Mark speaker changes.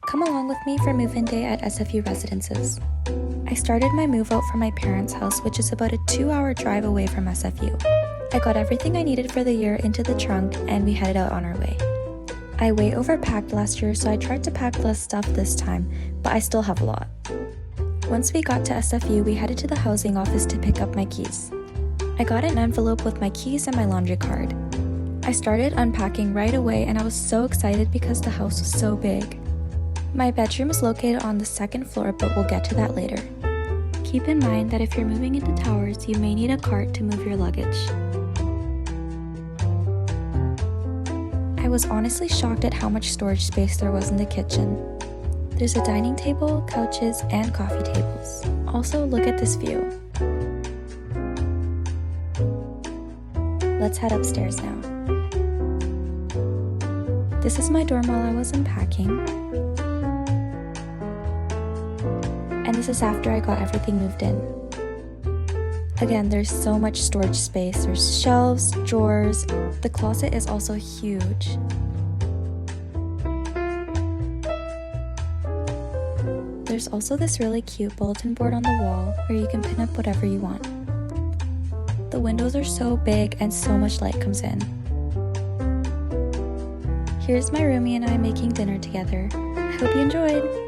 Speaker 1: Come along with me for move-in day at SFU Residences. I started my move out from my parents' house, which is about a 2-hour drive away from SFU. I got everything I needed for the year into the trunk and we headed out on our way. I way overpacked last year, so I tried to pack less stuff this time, but I still have a lot. Once we got to SFU, we headed to the housing office to pick up my keys. I got an envelope with my keys and my laundry card. I started unpacking right away and I was so excited because the house was so big. My bedroom is located on the second floor, but we'll get to that later. Keep in mind that if you're moving into towers, you may need a cart to move your luggage. I was honestly shocked at how much storage space there was in the kitchen. There's a dining table, couches, and coffee tables. Also, look at this view. Let's head upstairs now. This is my dorm while I was unpacking. And this is after I got everything moved in. Again, there's so much storage space. There's shelves, drawers. The closet is also huge. There's also this really cute bulletin board on the wall where you can pin up whatever you want. The windows are so big and so much light comes in. Here's my roomie and I making dinner together. I hope you enjoyed!